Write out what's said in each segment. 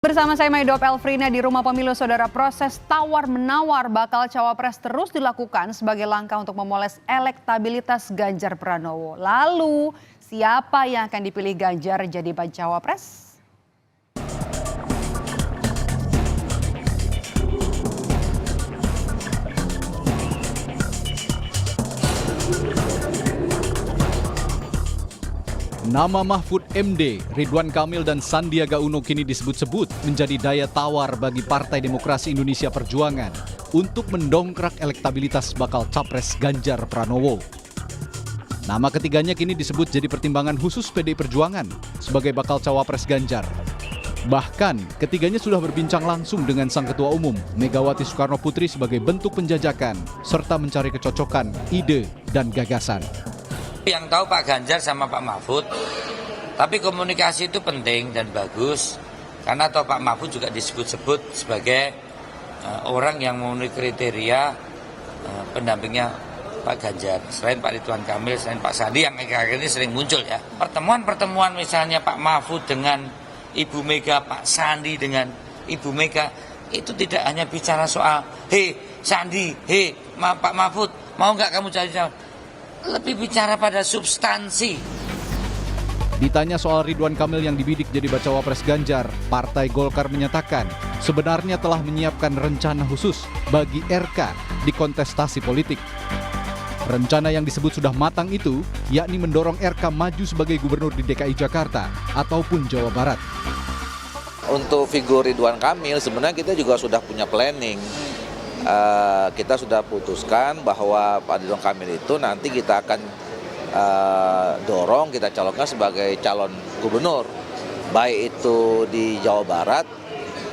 Bersama saya Maidop Elfrina di Rumah Pemilu, Saudara. Proses tawar-menawar bakal cawapres terus dilakukan sebagai langkah untuk memoles elektabilitas Ganjar Pranowo. Lalu, siapa yang akan dipilih Ganjar jadi bacawa pres? Nama Mahfud MD, Ridwan Kamil dan Sandiaga Uno kini disebut-sebut menjadi daya tawar bagi Partai Demokrasi Indonesia Perjuangan untuk mendongkrak elektabilitas bakal capres Ganjar Pranowo. Nama ketiganya kini disebut jadi pertimbangan khusus PDI Perjuangan sebagai bakal cawapres Ganjar. Bahkan ketiganya sudah berbincang langsung dengan Sang Ketua Umum Megawati Soekarno Putri sebagai bentuk penjajakan serta mencari kecocokan, ide, dan gagasan. Yang tahu Pak Ganjar sama Pak Mahfud, tapi komunikasi itu penting dan bagus karena toh Pak Mahfud juga disebut-sebut sebagai orang yang memenuhi kriteria pendampingnya Pak Ganjar. Selain Pak Ridwan Kamil, selain Pak Sandi yang akhir-akhir ini sering muncul ya. Pertemuan-pertemuan misalnya Pak Mahfud dengan Ibu Mega, Pak Sandi dengan Ibu Mega, itu tidak hanya bicara soal, hei Sandi, hei Pak Mahfud, mau nggak kamu cari calon? Lebih bicara pada substansi. Ditanya soal Ridwan Kamil yang dibidik jadi bacawa pres Ganjar, Partai Golkar menyatakan sebenarnya telah menyiapkan rencana khusus bagi RK di kontestasi politik. Rencana yang disebut sudah matang itu yakni mendorong RK maju sebagai gubernur di DKI Jakarta ataupun Jawa Barat. Untuk figur Ridwan Kamil sebenarnya kita juga sudah punya planning. Kita sudah putuskan bahwa Pak Ridwan Kamil itu nanti kita akan dorong, kita calonkan sebagai calon gubernur, baik itu di Jawa Barat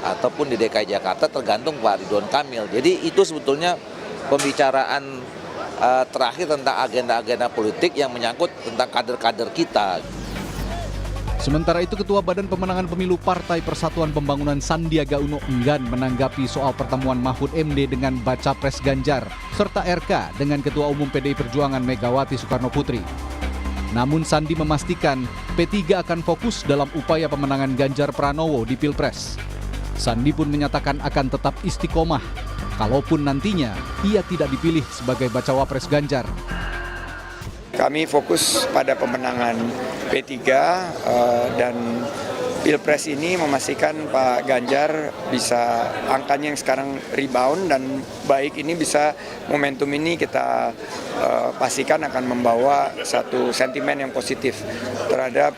ataupun di DKI Jakarta, tergantung Pak Ridwan Kamil. Jadi itu sebetulnya pembicaraan terakhir tentang agenda-agenda politik yang menyangkut tentang kader-kader kita. Sementara itu Ketua Badan Pemenangan Pemilu Partai Persatuan Pembangunan Sandiaga Uno enggan menanggapi soal pertemuan Mahfud MD dengan baca pres Ganjar serta RK dengan Ketua Umum PDI Perjuangan Megawati Soekarno Putri. Namun Sandi memastikan P3 akan fokus dalam upaya pemenangan Ganjar Pranowo di Pilpres. Sandi pun menyatakan akan tetap istiqomah kalaupun nantinya ia tidak dipilih sebagai bacawa pres Ganjar. Kami fokus pada pemenangan P3 dan Pilpres ini memastikan Pak Ganjar bisa angkanya yang sekarang rebound dan baik ini bisa momentum ini kita pastikan akan membawa satu sentimen yang positif terhadap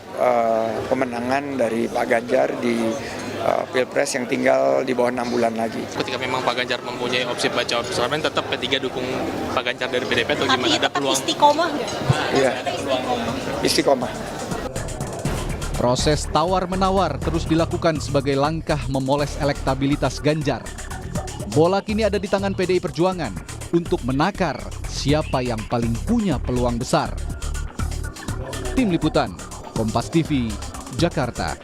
pemenangan dari Pak Ganjar di Pilpres yang tinggal di bawah 6 bulan lagi. Ketika memang Pak Ganjar mempunyai opsi baca parlemen, tetap P3 dukung Pak Ganjar dari PDP atau gimana? Ada peluang? Istiqomah nggak? Iya, istiqomah. Proses tawar-menawar terus dilakukan sebagai langkah memoles elektabilitas Ganjar. Bola kini ada di tangan PDI Perjuangan untuk menakar siapa yang paling punya peluang besar. Tim Liputan, Kompas TV, Jakarta.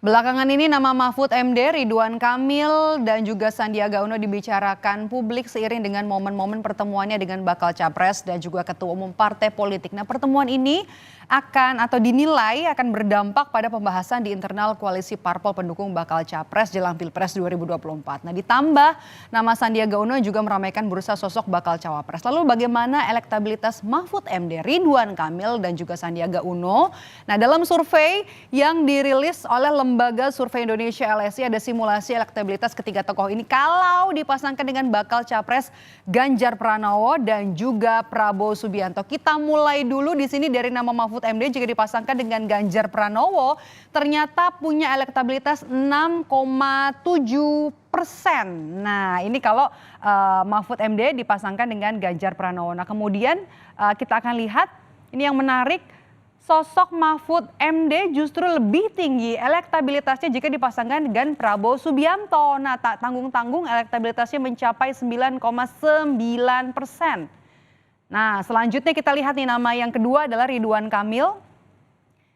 Belakangan ini nama Mahfud MD, Ridwan Kamil, dan juga Sandiaga Uno dibicarakan publik seiring dengan momen-momen pertemuannya dengan bakal capres dan juga ketua umum partai politik. Nah, pertemuan ini akan atau dinilai akan berdampak pada pembahasan di internal koalisi parpol pendukung bakal capres jelang Pilpres 2024. Nah, ditambah nama Sandiaga Uno juga meramaikan bursa sosok bakal cawapres. Lalu bagaimana elektabilitas Mahfud MD, Ridwan Kamil, dan juga Sandiaga Uno? Nah, dalam survei yang dirilis oleh Lembaga Survei Indonesia LSI ada simulasi elektabilitas ketiga tokoh ini kalau dipasangkan dengan bakal capres Ganjar Pranowo dan juga Prabowo Subianto. Kita mulai dulu di sini dari nama Mahfud MD jika dipasangkan dengan Ganjar Pranowo ternyata punya elektabilitas 6,7%. Nah, ini kalau Mahfud MD dipasangkan dengan Ganjar Pranowo. Nah, kemudian kita akan lihat ini yang menarik. Sosok Mahfud MD justru lebih tinggi elektabilitasnya jika dipasangkan dengan Prabowo Subianto. Nah, tak tanggung-tanggung elektabilitasnya mencapai 9,9%. Nah, selanjutnya kita lihat nih nama yang kedua adalah Ridwan Kamil.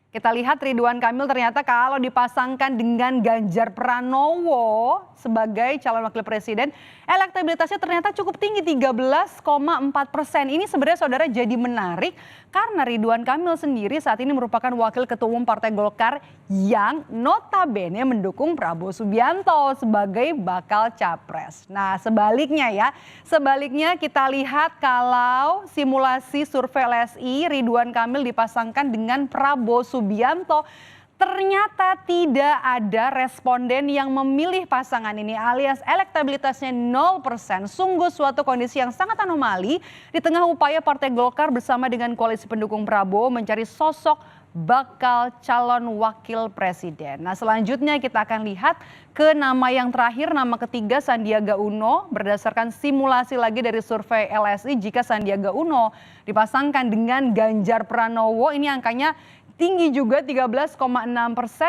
Kita lihat Ridwan Kamil ternyata kalau dipasangkan dengan Ganjar Pranowo sebagai calon wakil presiden, elektabilitasnya ternyata cukup tinggi 13,4%. Ini sebenarnya saudara jadi menarik karena Ridwan Kamil sendiri saat ini merupakan wakil ketua umum Partai Golkar yang notabene mendukung Prabowo Subianto sebagai bakal capres. Nah sebaliknya kita lihat kalau simulasi survei LSI Ridwan Kamil dipasangkan dengan Prabowo Subianto, ternyata tidak ada responden yang memilih pasangan ini alias elektabilitasnya 0%. Sungguh suatu kondisi yang sangat anomali di tengah upaya Partai Golkar bersama dengan koalisi pendukung Prabowo mencari sosok bakal calon wakil presiden. Nah selanjutnya kita akan lihat ke nama yang terakhir, nama ketiga Sandiaga Uno. Berdasarkan simulasi lagi dari survei LSI, jika Sandiaga Uno dipasangkan dengan Ganjar Pranowo, ini angkanya tinggi juga 13,6%.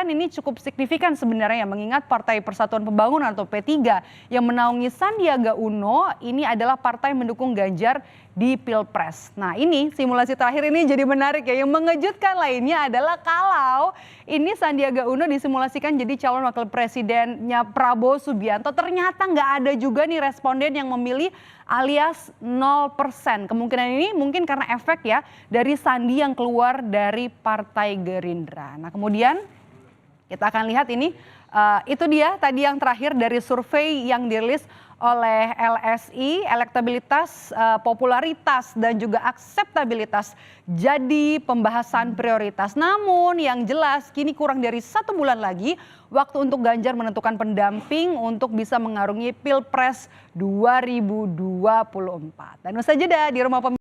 Ini cukup signifikan sebenarnya mengingat Partai Persatuan Pembangunan atau P3 yang menaungi Sandiaga Uno ini adalah partai mendukung Ganjar di Pilpres. Nah ini simulasi terakhir ini jadi menarik ya. Yang mengejutkan lainnya adalah kalau ini Sandiaga Uno disimulasikan jadi calon wakil presidennya Prabowo Subianto, ternyata nggak ada juga nih responden yang memilih alias 0%. Kemungkinan ini mungkin karena efek ya dari Sandi yang keluar dari Partai Gerindra. Nah kemudian kita akan lihat ini itu dia tadi yang terakhir dari survei yang dirilis oleh LSI, elektabilitas, popularitas dan juga akseptabilitas jadi pembahasan prioritas. Namun yang jelas kini kurang dari 1 bulan lagi waktu untuk Ganjar menentukan pendamping untuk bisa mengarungi Pilpres 2024. Dan usai jeda di Rumah Pemilu.